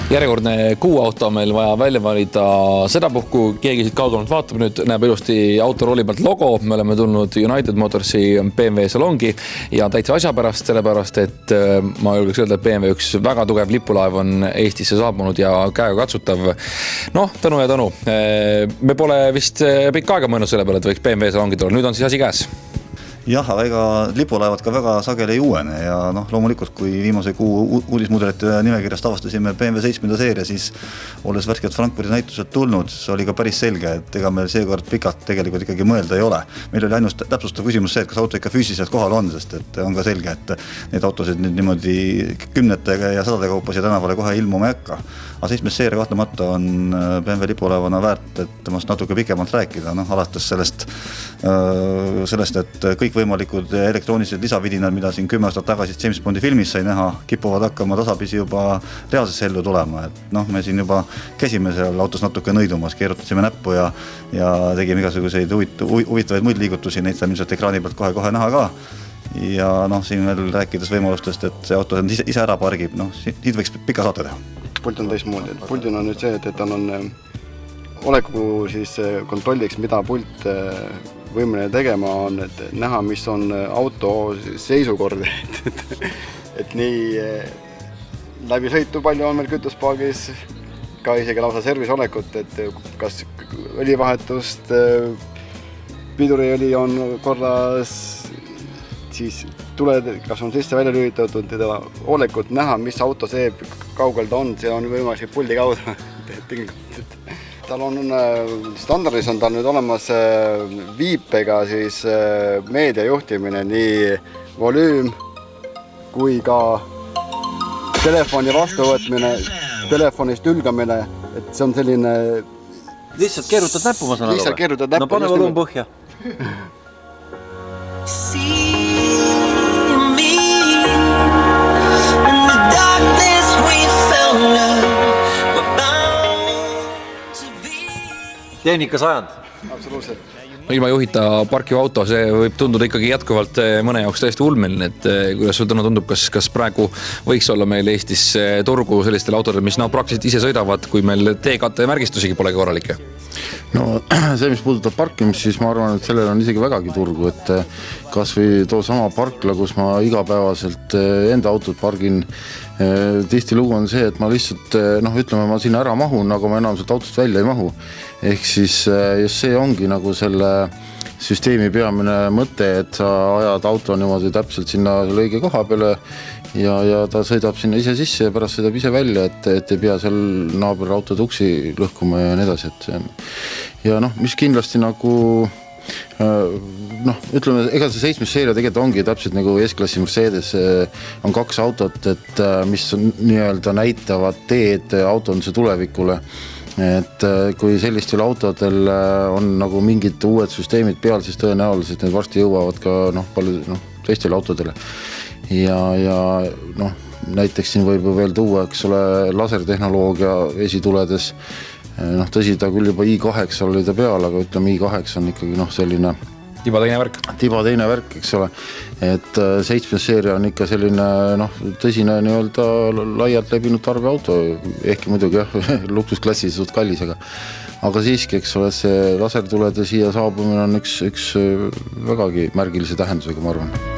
Järjekordne kuuauto on meil vaja välja valida sedapuhku. Keegi siit kaugemalt vaatab nüüd, näeb ilusti autorooli pealt logo. Me oleme tulnud United Motorsi BMW salongi ja täitsa asja pärast, sellepärast, et ma julgeks öelda, et BMW üks väga tugev lipulaev on Eestisse saabunud ja käega katsutav. Noh, tänu ja tänu. Me pole vist pikka aega mõelnud selle peale, et võiks BMW salongi tulla. Nüüd on siis asi käes. Jah, aga ega lipulaevad ka väga sageli ei uuene ja loomulikult, kui viimase kuu uudismudelite nimekirjast avastasime BMW 7. seeria, siis olles värskelt Frankfurdi näituselt tulnud, see oli ka päris selge, et ega meil seekord pikalt tegelikult ikkagi mõelda ei ole. Meil oli ainult täpsustav küsimus see, et kas auto ikka füüsiliselt kohal on, sest et on ka selge, et need autosid nüüd niimoodi kümnetega ja sadade kaupas ja tänavale kohe ilmuma ei hakka. Aga 7. seeria kahtlemata on BMW lipulaevana väärt, et temast natuke pikemalt rääkida, alates sellest, et kõik võimalikud elektroonilised lisavidinad, mida siin 10 aastat tagasi James Bondi filmis sai näha, kipuvad hakkama tasapisi juba reaalsesse ellu tulema. Et me siin juba käsime seal autos natuke nõidumas, keerutasime näppu ja tegime igasuguseid huvitavaid muid liigutusi, neid saab ilmselt ekraani pealt kohe näha ka. Ja siin veel rääkides võimalustest, et see auto ise ära pargib, siit võiks pika saate teha. Pult on teistmoodi. Puldil on nüüd see, et ta on oleku siis kontrolliks, mida pult võimeline tegema on, et näha, mis on auto seisukord. Et nii läbi sõitu palju on meil kütuspaagis, ka isegi lausa servisolekut, et kas õlivahetust, piduriõli on korras, siis tuled, kas on sisse välja lülitatud, olekut näha, mis auto see kaugel ta on, see on võimalik puldi kaudu. Tal on standardis on tal nüüd olemas viipega siis meediajuhtimine, nii volüüm kui ka telefoni vastuvõtmine, telefonist ülgamine, et see on selline... Lihtsalt keerutad näppu, ma saan aru. Lihtsalt keerutad näppu. No pane valum põhja. Tehnika sajand. Absoluutselt. Ilma juhita parkiv auto, see võib tunduda ikkagi jätkuvalt mõne jaoks täiesti ulmeline, et kuidas sul täna tundub, kas praegu võiks olla meil Eestis turgu sellistel autodel, mis praktiliselt ise sõidavad, kui meil T-katte märgistusigi polegi korralikke? No see, mis puudutab parkimist, siis ma arvan, et sellel on isegi vägagi turgu, et kas või too sama parkla, kus ma igapäevaselt enda autot pargin, tihti lugu on see, et ma lihtsalt, ütleme, ma sinna ära mahun, aga ma enam sealt autost välja ei mahu. Ehk siis just see ongi nagu selle süsteemi peamine mõte, et sa ajad auto niimoodi täpselt sinna õige koha peale ja ta sõidab sinna ise sisse ja pärast sõidab ise välja, et ei pea seal naabri auto tuksi lõhkuma ja nii edasi. Ja mis kindlasti nagu ütleme, ega see 7. seeria tegelikult ongi täpselt nagu S-klassi Mercedes on 2 autot, et mis nii-öelda näitavad teed autonse tulevikule. Et kui sellistel autodel on nagu mingid uued süsteemid peal, siis tõenäoliselt need varsti jõuavad ka palju teistele autodele. Ja näiteks siin võib veel tuua, eks ole, lasertehnoloogia esituledes. Tõsi, ta küll juba i8 oli ta peal, aga ütleme, i8 on ikkagi selline Tiba teine värk, eks ole. Et 7. seeria on ikka selline tõsine laialt lebinud tarbeauto, ehkki muidugi luksusklassi suht kallis, aga siiski, eks ole, see lasertulede siia saabumine on üks vägagi märgilise tähendusega, ma arvan.